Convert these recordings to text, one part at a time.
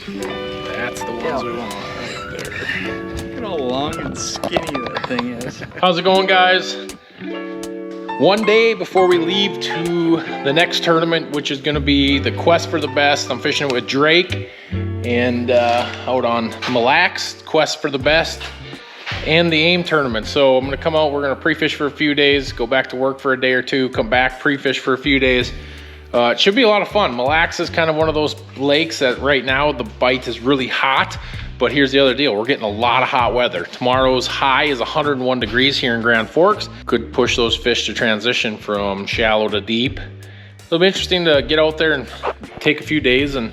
That's the ones we want right there. Look at how long and skinny that thing is. How's it going, guys? One day before we leave to the next tournament, which is gonna be the Quest for the Best. I'm fishing it with Drake and out on Mille Las, Quest for the Best, and the AIM tournament. So I'm gonna come out, we're gonna pre-fish for a few days, go back to work for a day or two, come back, pre-fish for a few days. It should be a lot of fun. Mille Las is kind of one of those lakes that right now the bite is really hot, but here's the other deal. We're getting a lot of hot weather. Tomorrow's high is 101 degrees here in Grand Forks. Could push those fish to transition from shallow to deep. It'll be interesting to get out there and take a few days and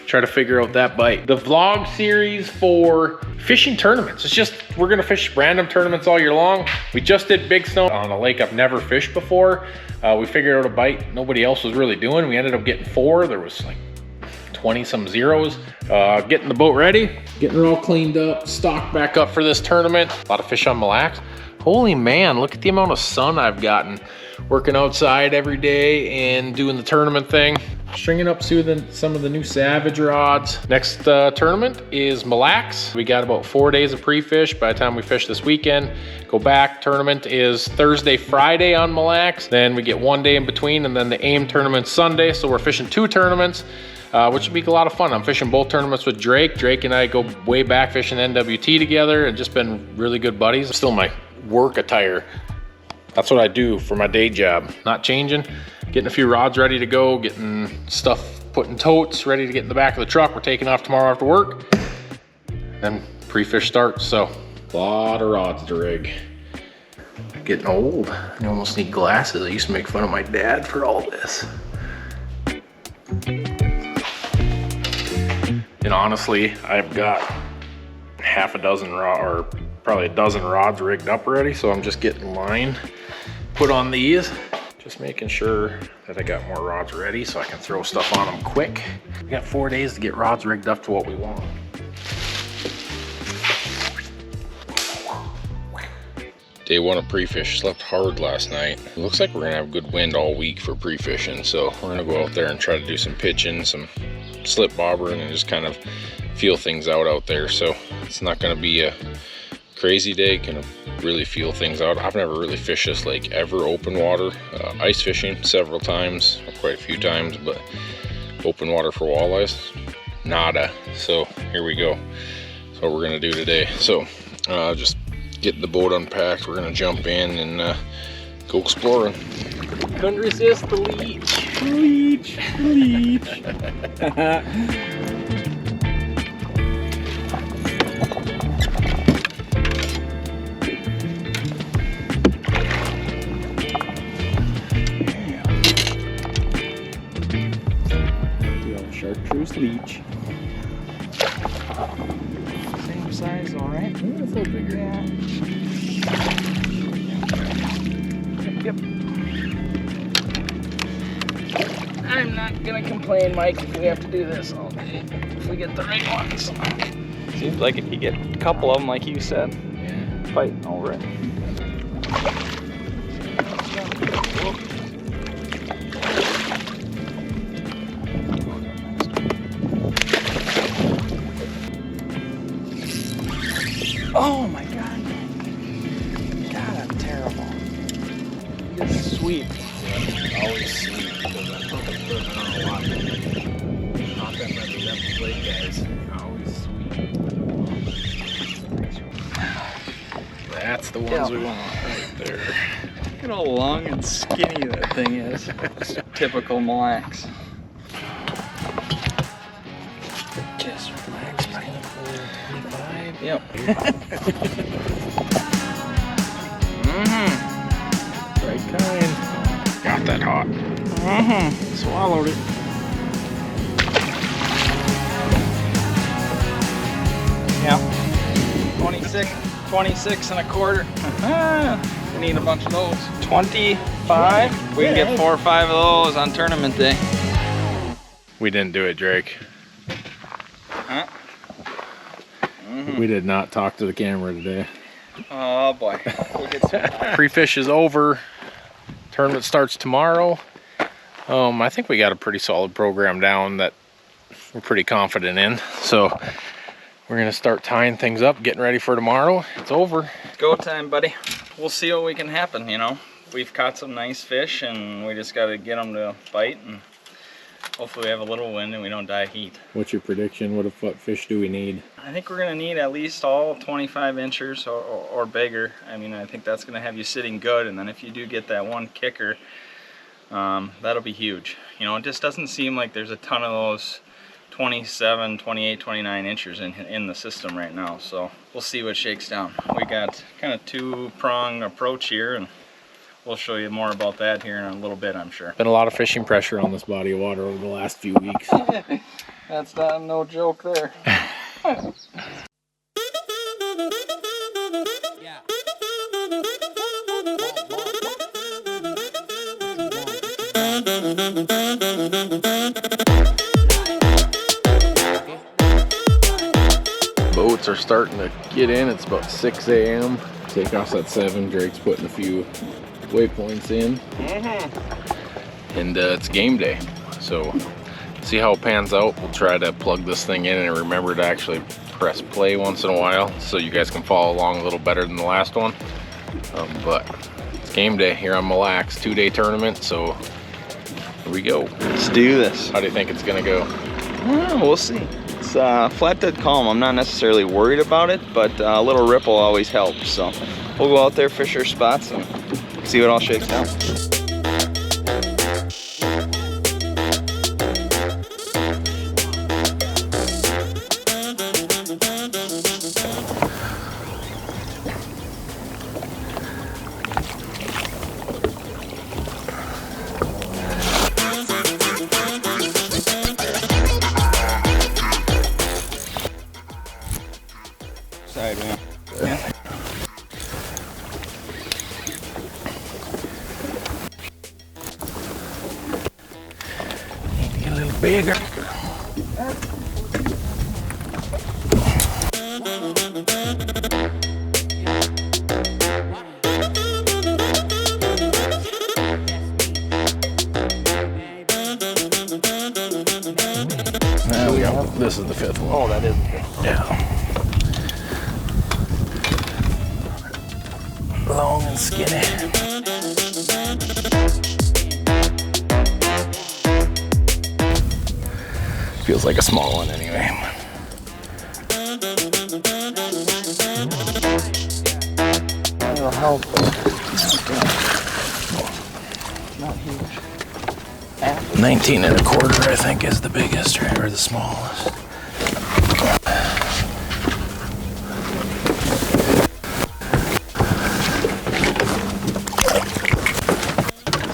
try to figure out that bite. The vlog series for fishing tournaments. It's just, we're gonna fish random tournaments all year long. We just did Big Snow on a lake I've never fished before. We figured out a bite nobody else was really doing. We ended up getting 4. There was like 20 some zeros. Getting the boat ready, getting her all cleaned up, stocked back up for this tournament. A lot of fish on Mille Las. Holy man, look at the amount of sun I've gotten working outside every day and doing the tournament thing. Stringing up some of the new Savage rods. Next tournament is Mille Las. We got about 4 days of pre-fish by the time we fish this weekend. Go back, tournament is Thursday, Friday on Mille Las. Then we get 1 day in between, and then the AIM tournament Sunday. So we're fishing 2 tournaments, which would be a lot of fun. I'm fishing both tournaments with Drake. Drake and I go way back fishing NWT together and just been really good buddies. Still my work attire. That's what I do for my day job. Not changing. Getting a few rods ready to go, getting stuff put in totes, ready to get in the back of the truck. We're taking off tomorrow after work. Then pre-fish starts, so a lot of rods to rig. Getting old. You almost need glasses. I used to make fun of my dad for all this. And honestly, I've got half a dozen or probably a dozen rods rigged up already, so I'm just getting line put on these. Just making sure that I got more rods ready so I can throw stuff on them quick. We got 4 days to get rods rigged up to what we want. Day 1 of pre-fish, slept hard last night. It looks like we're gonna have good wind all week for pre-fishing, so we're gonna go out there and try to do some pitching, some slip bobbering, and just kind of feel things out there. So it's not gonna be a crazy day, gonna really feel things out. I've never really fished this lake ever open water. Ice fishing several times, quite a few times, but open water for walleyes, nada. So here we go. That's what we're gonna do today. So just get the boat unpacked. We're gonna jump in and go exploring. Couldn't resist the leech. Leech, leech. Chartreuse leech. Same size, all right? Yeah, it's a little bigger. Yeah. Yep. I'm not gonna complain, Mike, if we have to do this all day. If we get the right ones. Seems like if you get a couple of them, like you said, Yeah. fighting over it. Oh my God. God, I'm terrible. You're sweet. Yeah, always sweet because I put on a lot. Not that much of them play guys. Always sweet. That's the ones we want right there. Look at how long and skinny that thing is. It's typical Mille Las. Just relax, buddy. 25. Yep. Right kind. Got that hot. Swallowed it. Yep. 26 and a quarter. We need a bunch of those. 25. We can get 4 or 5 of those on tournament day. We didn't do it, Drake. Huh? We did not talk to the camera today. Oh boy. We'll get some. Pre-fish is over. Tournament starts tomorrow. I think we got a pretty solid program down that we're pretty confident in. So we're gonna start tying things up, getting ready for tomorrow. It's over. Go time, buddy. We'll see what we can happen, you know. We've caught some nice fish and we just gotta get them to bite, and hopefully we have a little wind and we don't die of heat. What's your prediction? What fish do we need? I think we're gonna need at least all 25 inches or bigger. I mean, I think that's gonna have you sitting good, and then if you do get that one kicker, that'll be huge. You know, it just doesn't seem like there's a ton of those 27, 28, 29 inches in the system right now. So we'll see what shakes down. We got kind of two-prong approach here, and we'll show you more about that here in a little bit, I'm sure. Been a lot of fishing pressure on this body of water over the last few weeks. That's not no joke there. Boats are starting to get in. It's about 6 a.m. Takeoff's at 7. Drake's putting a few waypoints in. And it's game day. So see how it pans out. We'll try to plug this thing in and remember to actually press play once in a while so you guys can follow along a little better than the last one. But it's game day here on Mille Las, 2-day tournament. So here we go. Let's do this. How do you think it's gonna go? Well, we'll see. It's flat dead calm. I'm not necessarily worried about it, but a little ripple always helps. So we'll go out there, fish our spots, and see what all shakes down. Side, man. Yeah. Need to get a little bigger. There we go. This is the 5th one. Oh, that is good. Yeah. Long and skinny. Feels like a small one anyway. That'll help. Not huge. 19 1/4, I think, is the biggest, right? Or the smallest.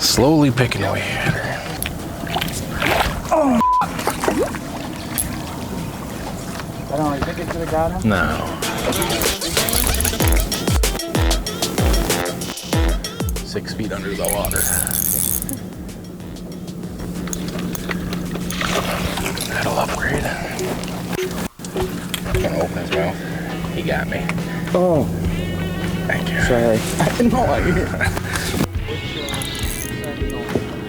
Slowly picking away at her. Oh! I don't think it could have got him. No. 6 feet under the water. That'll upgrade. Gonna open his mouth. He got me. Oh. Thank you. Sorry. I didn't know I hear.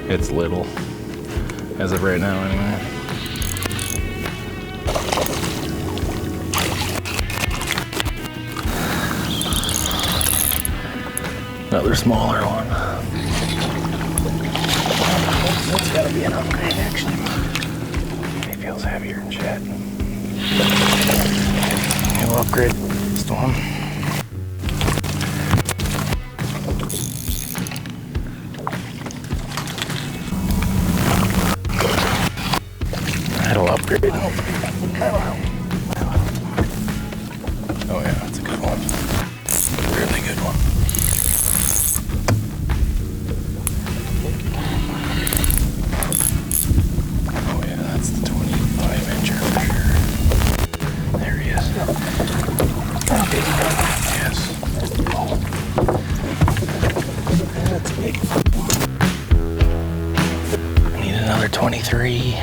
It's little. As of right now, anyway. Another smaller one. That's gotta be an upgrade, actually. He feels heavier than shit. He'll upgrade this one. That'll upgrade. Oh yeah, that's a good one. Really good one. Oh yeah, that's the 25-incher for sure. There he is. Yes. That's big. I need another 23.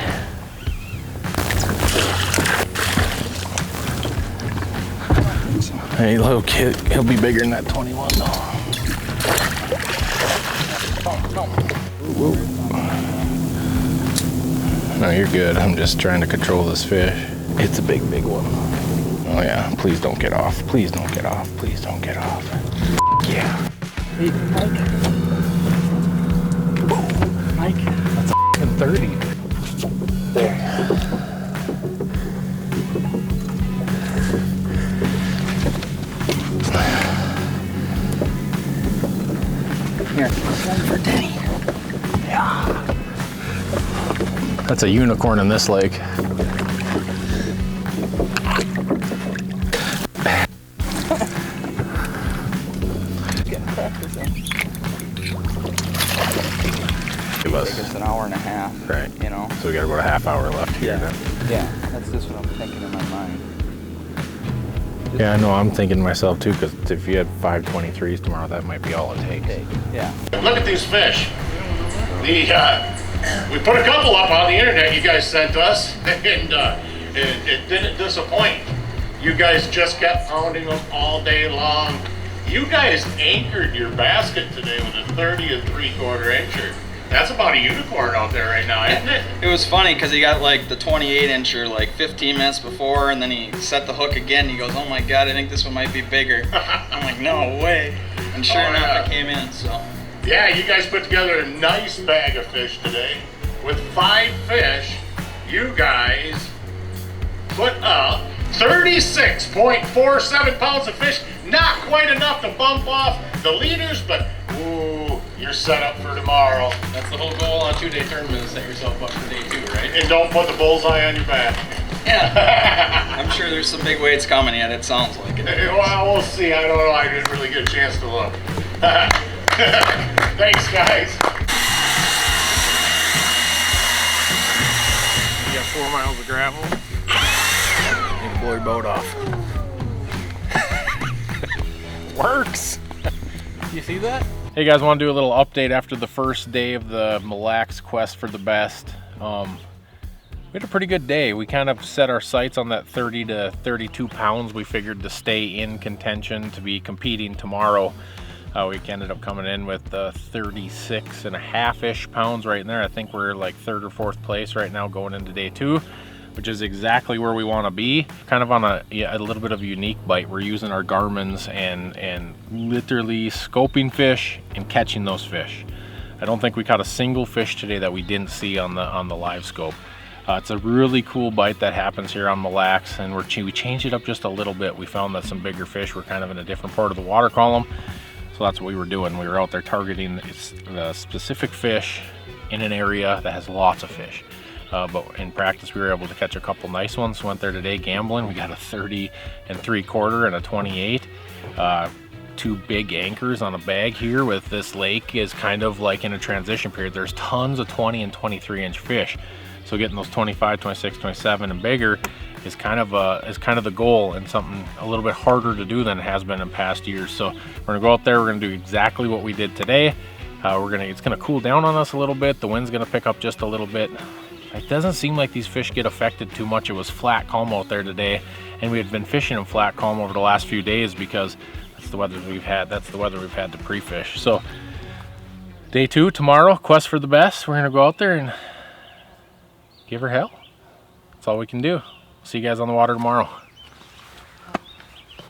Hey, little kid, he'll be bigger than that 21 though. Whoa. No, you're good. I'm just trying to control this fish. It's a big one. Oh yeah, please don't get off. Please don't get off. Please don't get off. Yeah. Hey, Mike, That's a 30. There. here, one for Denny. Yeah. That's a unicorn in this lake. Getting practice in. Give us. Take us an hour and a half. Right. You know. So we got about a half hour left here. Yeah. Then. Yeah. That's just what I'm thinking in my mind. Yeah, I know. I'm thinking to myself too, because if you had 523s tomorrow, that might be all it takes. Yeah. Look at these fish. We put a couple up on the internet you guys sent us, and it didn't disappoint. You guys just kept pounding them all day long. You guys anchored your basket today with a 30 3/4 incher. That's about a unicorn out there right now, isn't it? It was funny because he got like the 28 incher like 15 minutes before, and then he set the hook again. He goes, "Oh my God, I think this one might be bigger." I'm like, "No way!" And sure enough, yeah. it came in. So. Yeah, you guys put together a nice bag of fish today. With 5 fish, you guys put up 36.47 pounds of fish. Not quite enough to bump off the leaders, but ooh, you're set up for tomorrow. That's the whole goal on a 2-day tournament, is set yourself up for day 2, right? And don't put the bullseye on your back. Yeah. I'm sure there's some big weights coming yet. It sounds like it. Well, we'll see. I don't know. I didn't really get a chance to look. Thanks, guys. You got 4 miles of gravel. You can blow your boat off. Works. You see that? Hey guys, want to do a little update after the first day of the Mille Las quest for the best. We had a pretty good day. We kind of set our sights on that 30 to 32 pounds. We figured to stay in contention to be competing tomorrow. We ended up coming in with 36 and a half-ish pounds right in there. I think we're like 3rd or 4th place right now going into day 2, which is exactly where we want to be. Kind of on a little bit of a unique bite. We're using our Garmin's and literally scoping fish and catching those fish. I don't think we caught a single fish today that we didn't see on the live scope. It's a really cool bite that happens here on Mille Las, and we changed it up just a little bit. We found that some bigger fish were kind of in a different part of the water column. So that's what we were doing. We were out there targeting the specific fish in an area that has lots of fish. But in practice, we were able to catch a couple nice ones. Went there today gambling. We got a 30 3/4 and a 28. 2 big anchors on a bag here. With this lake is kind of like in a transition period. There's tons of 20 and 23 inch fish. So getting those 25, 26, 27 and bigger is kind of the goal, and something a little bit harder to do than it has been in past years. So we're gonna go out there, we're gonna do exactly what we did today. It's gonna cool down on us a little bit. The wind's gonna pick up just a little bit. It doesn't seem like these fish get affected too much. It was flat calm out there today, and we had been fishing in flat calm over the last few days because that's the weather we've had. That's the weather we've had to pre-fish. So day 2 tomorrow, quest for the best. We're gonna go out there and give her hell. That's all we can do. See you guys on the water tomorrow.